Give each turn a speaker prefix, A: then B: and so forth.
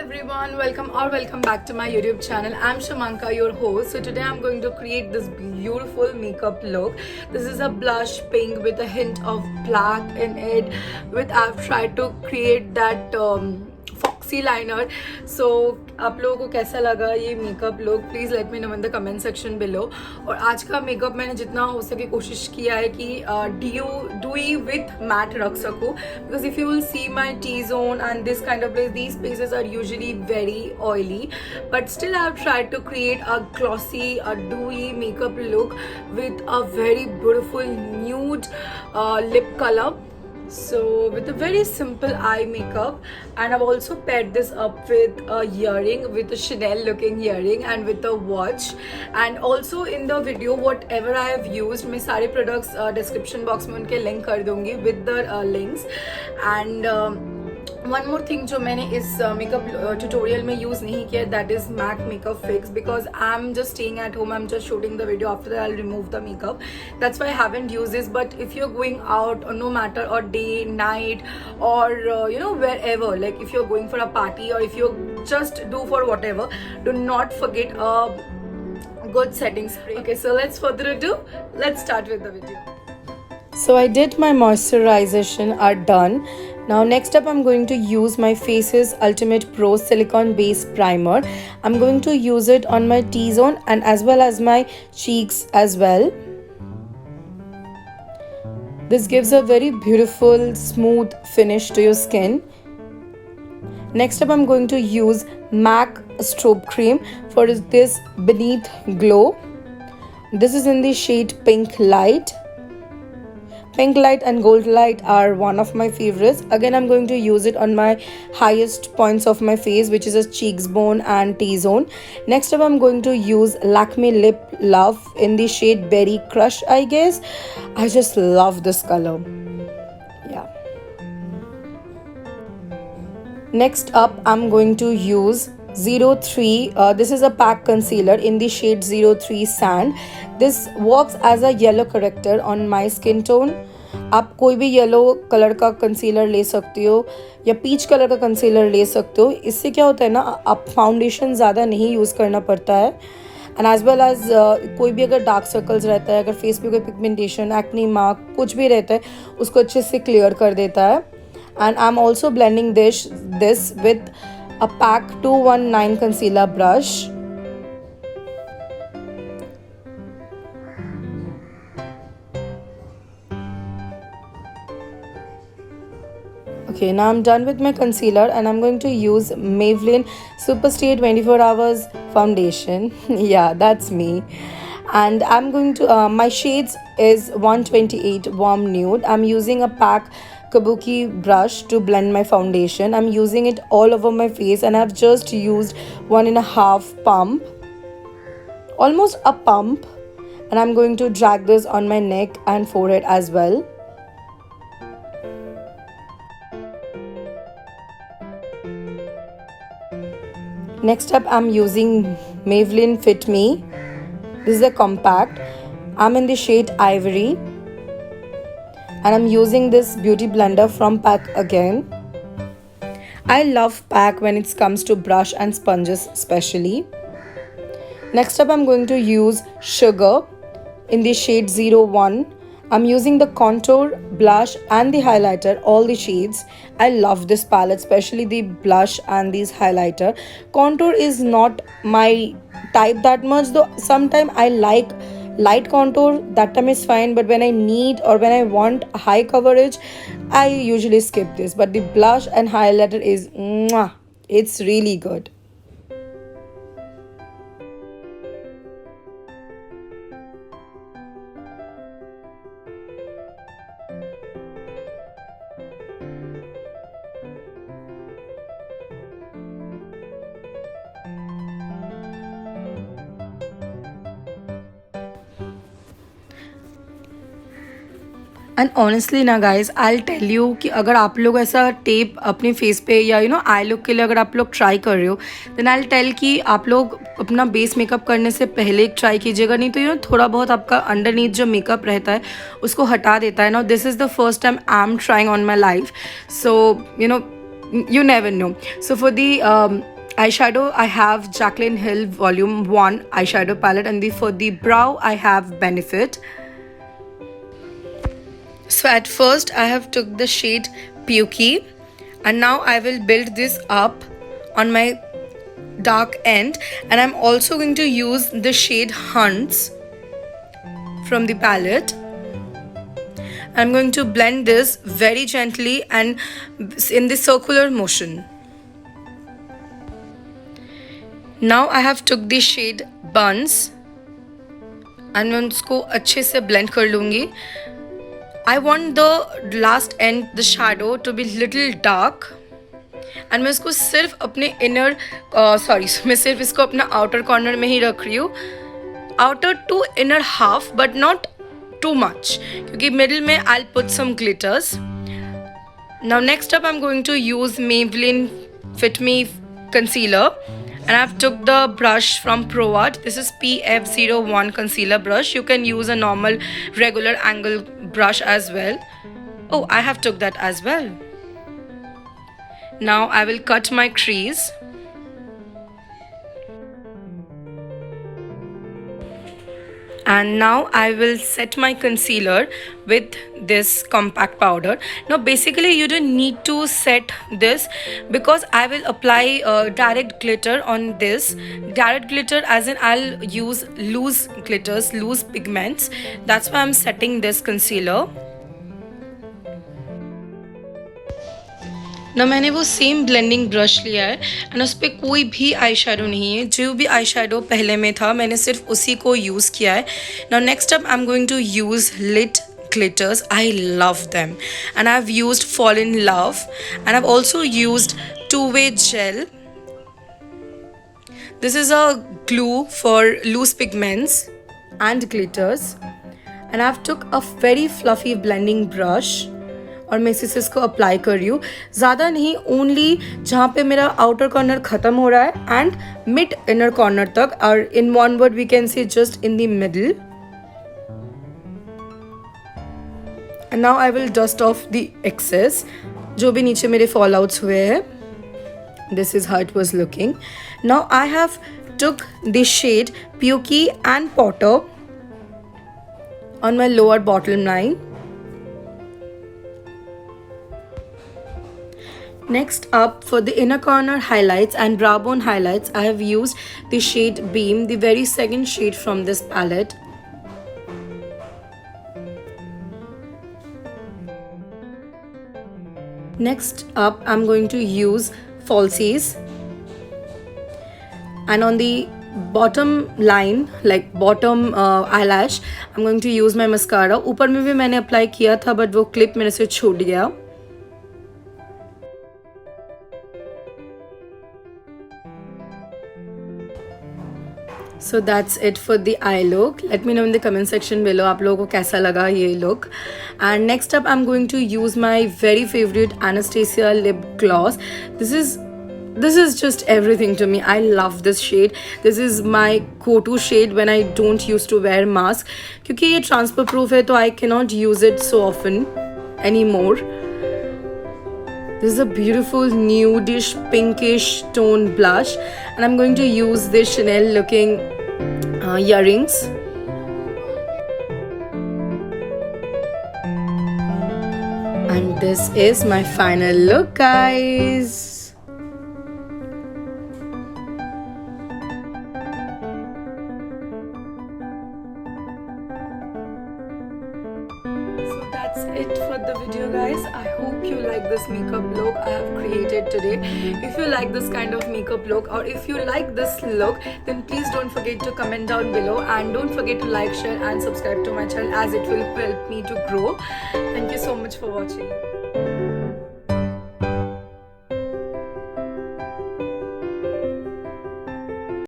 A: everyone, welcome back to my YouTube channel. I'm Shamanka, your host. So today I'm going to create this beautiful makeup look. This is a blush pink with a hint of black in it. I've tried to create that foxy liner. So आप लोगों को कैसा लगा ये makeup look, please let me know in the comment section below. और आज का makeup मैंने जितना हो सके कोशिश किया है कि ड्यूई विथ मैट रख सकूँ, because if you will see my T zone and this kind of place, these places are usually very oily, but still I have tried to create a glossy dewy makeup look with a very beautiful nude lip color. So with a very simple eye makeup, and I've also paired this up with a earring, with a Chanel looking earring and with a watch. And also in the video whatever I have used, मैं सारे products description box में उनके link कर दूँगी with the links. And one more thing जो मैंने इस makeup tutorial में यूज़ नहीं किया, that is MAC makeup fix, because I am just staying at home, I am just shooting the video, after that I will remove the makeup. That's why I haven't use this. But if you are going out, no matter और day night और you know wherever, like if you are going for a party और if you just do for what ever, do not forget a good setting spray. Okay, so let's further ado, let's start with the video. So I did my moisturization are done. Now next up I'm going to use my Faces Ultimate Pro Silicone Base Primer. I'm going to use it on my T-zone and as well as my cheeks as well. This gives a very beautiful smooth finish to your skin. Next up I'm going to use MAC Strobe Cream for this Beneath Glow. This is in the shade Pink Light. Pink light and gold light are one of my favorites. Again, I'm going to use it on my highest points of my face, which is a cheekbone and T-zone. Next up, I'm going to use Lakme Lip Love in the shade Berry Crush, I guess. I just love this color. Yeah. Next up, I'm going to use 03. This is a pack concealer in the shade 03 Sand. This works as a yellow corrector on my skin tone. आप कोई भी yellow colour का concealer ले सकते हो या peach colour का concealer ले सकते हो. इससे क्या होता है ना, आप फाउंडेशन ज़्यादा नहीं यूज़ करना पड़ता है. एंड एज वेल एज कोई भी अगर डार्क सर्कल्स रहता है, अगर फेस पे कोई पिगमेंटेशन, एक्ने मार्क कुछ भी रहता है, उसको अच्छे से क्लियर कर देता है. And I am also blending this with a PAC 219 concealer brush. Okay, now I'm done with my concealer and I'm going to use Maybelline Superstay 24 Hours Foundation. Yeah, that's me. And I'm going to, my shades is 128 Warm Nude. I'm using a PAC Kabuki brush to blend my foundation. I'm using it all over my face and I've just used 1.5 pump, almost a pump, and I'm going to drag this on my neck and forehead as well. Next up, I'm using Maybelline Fit Me. This is a compact. I'm in the shade Ivory. And I'm using this beauty blender from PAC again. I love PAC when it comes to brush and sponges especially. Next up I'm going to use Sugar in the shade 01. I'm using the contour, blush and the highlighter, all the shades. I love this palette, especially the blush and these highlighter. Contour is not my type that much, though sometimes I like light contour, that time is fine, but when I need or when I want high coverage, I usually skip this. But the blush and highlighter is mwah, it's really good. And honestly ना guys, I tell you कि अगर आप लोग ऐसा tape अपने face पे या you know I look के लिए अगर आप लोग ट्राई कर रहे हो, देन आई टेल कि आप लोग अपना बेस मेकअप करने से पहले ट्राई कीजिएगा. नहीं तो यू नो थोड़ा बहुत आपका अंडरनीथ जो मेकअप रहता है उसको हटा देता है ना. This is the first time I am trying on my life, so you know you never know. So for the eyeshadow, I have Jaclyn Hill Volume 1 eyeshadow palette, and for the brow I have Benefit. So at first I have took the shade Pukey, and now I will build this up on my dark end, and I'm also going to use the shade Hunts from the palette. I'm going to blend this very gently and in the circular motion. Now I have took the shade Buns and मैं उसको अच्छे से blend कर लूँगी. I want the last end, the shadow, to be little dark. And मैं इसको सिर्फ अपने inner, मैं सिर्फ इसको अपना outer corner में ही रख रही हूँ. Outer to inner half, but not too much. क्योंकि middle में I'll put some glitters. Now next up I'm going to use Maybelline Fit Me concealer. And I've took the brush from Pro Art. This is PF01 concealer brush. You can use a normal regular angle brush as well. Oh, I have took that as well. Now I will cut my crease. And now I will set my concealer with this compact powder. Now basically you don't need to set this because I will apply direct glitter on this. Direct glitter as in I'll use loose glitters, loose pigments. That's why I'm setting this concealer. ना मैंने वो same blending brush लिया है and उस पर कोई भी eye shadow नहीं है. जो भी आई शेडो पहले में था मैंने सिर्फ उसी को यूज़ किया है. Now next up I am going to use lit glitters. I love them and I've used Fall in Love and I've also used two-way gel. This is a glue for loose pigments and glitters and I've took a very fluffy blending brush और मैं इसी से इसको apply कर रही हूँ. ज़्यादा नहीं, ओनली जहाँ पे मेरा आउटर कॉर्नर ख़त्म हो रहा है एंड मिड इनर कॉर्नर तक, और in one word we can say just in the middle. And now I will dust off the excess जो भी नीचे मेरे फॉल आउट्स हुए हैं. This is how it was looking. Now I have took the shade Pukey and Potter on my lower bottom line. Next up, for the inner corner highlights and brow bone highlights, I have used the shade Beam, the very second shade from this palette. Next up, I'm going to use falsies. And on the bottom line, like bottom eyelash, I'm going to use my mascara. ऊपर में भी मैंने apply किया था but वो clip मेरे से छूट गया. So that's it for the eye look. Let me know in the comment section below आप लोगों को कैसा लगा ये look. And next up I'm going to use my very favorite Anastasia lip gloss. This is just everything to me. I love this shade. This is my go-to shade when I don't used to wear mask. क्योंकि ये transfer proof है तो I cannot use it so often anymore. This is a beautiful nudish pinkish tone blush and I'm going to use this Chanel looking earrings. And this is my final look, guys. That's it for the video, guys. I hope you like this makeup look I have created today. If you like this kind of makeup look or if you like this look, then please don't forget to comment down below and don't forget to like, share and subscribe to my channel as it will help me to grow. Thank you so much for watching.